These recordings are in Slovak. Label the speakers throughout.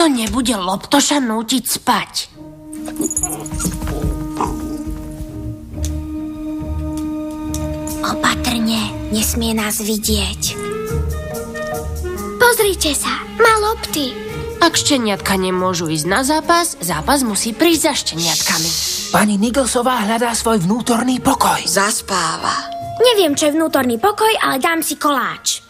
Speaker 1: To nebude Loptoša nútiť spať.
Speaker 2: Opatrne, nesmie nás vidieť. Pozrite sa, má lopty.
Speaker 1: Ak šteniatka nemôžu ísť na zápas, zápas musí prísť za šteniatkami.
Speaker 3: Pani Nigglesová hľadá svoj vnútorný pokoj.
Speaker 4: Zaspáva.
Speaker 2: Neviem, čo je vnútorný pokoj, ale dám si koláč.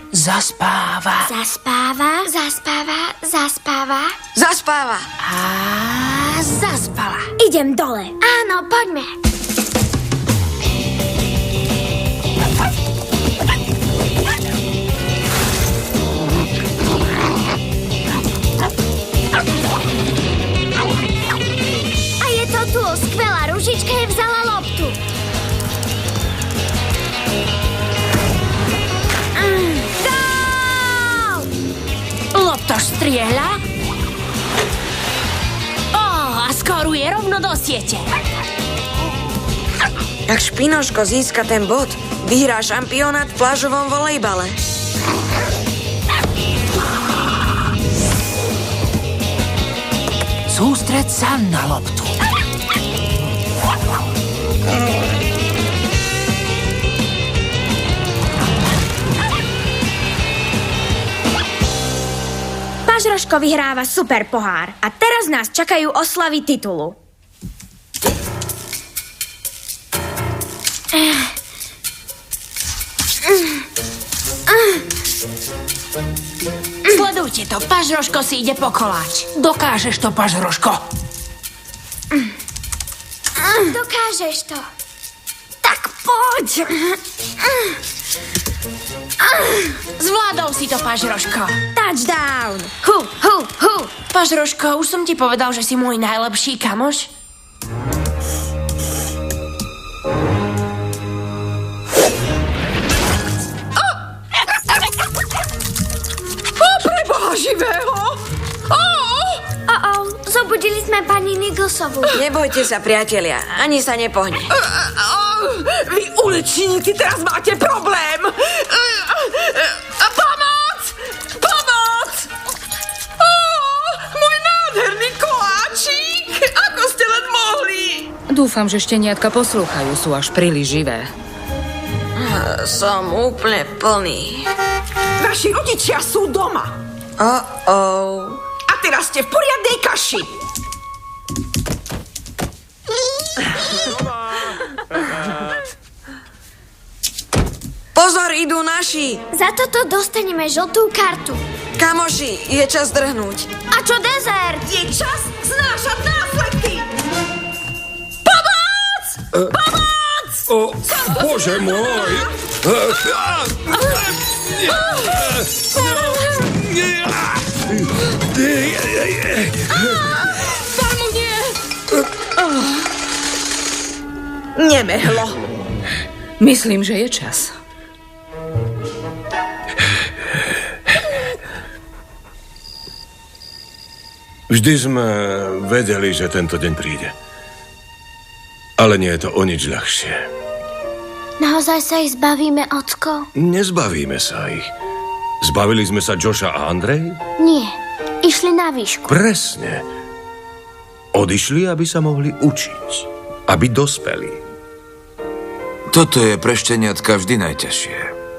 Speaker 3: Zaspáva.
Speaker 2: Zaspáva, zaspáva, zaspáva.
Speaker 4: Zaspáva.
Speaker 1: A zaspala.
Speaker 2: Idem dole. Áno, poďme. A je to tu, skvelá ružička je vzala loptu. Gól!
Speaker 1: Loptoš strieľa. A skóruje rovno do siete.
Speaker 4: Ak Špinoško získa ten bod, vyhrá šampionát v plážovom volejbale.
Speaker 3: Sústreď sa na loptu.
Speaker 2: Pažroško vyhráva super pohár a teraz nás čakajú oslavy titulu.
Speaker 1: Sledujte to, Pažroško si ide po koláč.
Speaker 3: Dokážeš to, Pažroško.
Speaker 2: Dokážeš to. Tak poď.
Speaker 1: Zvládol si to, Pažroško.
Speaker 2: Touchdown. Hu, hu, hu.
Speaker 1: Pažroško, už som ti povedal, že si môj najlepší kamoš.
Speaker 4: Preboha živého!
Speaker 2: Zobudili sme pani Nigglesovú.
Speaker 4: Nebojte sa, priatelia, ani sa nepohne.
Speaker 5: Vy uličníci teraz máte problém! Pomoc! Pomoc! Môj nádherný koláčik! Ako ste len mohli?
Speaker 6: Dúfam, že šteniatka poslúchajú, sú až príliš živé.
Speaker 4: Som úplne plný.
Speaker 5: Vaši rodičia sú doma. A teraz ste v poriadnej kaši.
Speaker 4: Pozor, idú naši!
Speaker 2: Za toto dostaneme žltú kartu.
Speaker 4: Kamoši, je čas drhnúť.
Speaker 2: A čo dezert?
Speaker 5: Je čas znášať následky. Pomoc! Pomoc!
Speaker 7: Bože môj!
Speaker 6: Pánu nie!
Speaker 5: Nemehlo.
Speaker 6: Myslím, že je čas.
Speaker 7: Vždy sme vedeli, že tento deň príde. Ale nie je to o nič ľahšie.
Speaker 2: Naozaj sa ich zbavíme, ocko?
Speaker 7: Nezbavíme sa ich. Zbavili sme sa Josha a Andrej?
Speaker 2: Nie, išli na výšku.
Speaker 7: Presne. Odišli, aby sa mohli učiť. Aby dospeli.
Speaker 8: Toto je pre šteniatka vždy najťažšie.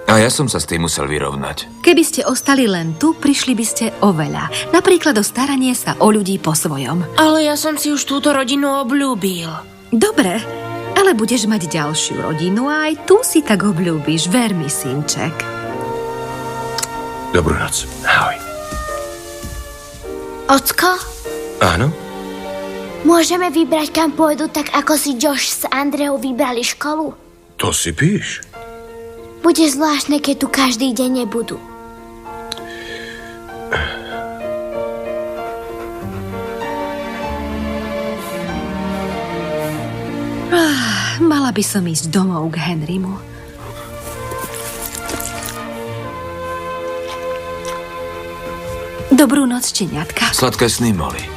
Speaker 8: A ja som sa s tým musel vyrovnať.
Speaker 9: Keby ste ostali len tu, prišli by ste oveľa. Napríklad o staranie sa o ľudí po svojom.
Speaker 1: Ale ja som si už túto rodinu obľúbil.
Speaker 9: Dobre, ale budeš mať ďalšiu rodinu a aj tu si tak obľúbiš, ver mi, synček.
Speaker 7: Dobrú noc. Ahoj.
Speaker 2: Ocko,
Speaker 7: Áno?
Speaker 2: môžeme vybrať, kam pôjdu, tak ako si Josh s Andreou vybrali školu?
Speaker 7: To si píš.
Speaker 2: Bude zvláštne, keď tu každý deň nebudú.
Speaker 9: Mala by som ísť domov k Henrymu. Dobrú noc, šteniatka.
Speaker 8: Sladké sny, Molly.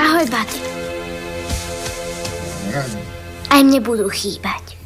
Speaker 2: Ahoj, Baty. Aj mne budú chýbať.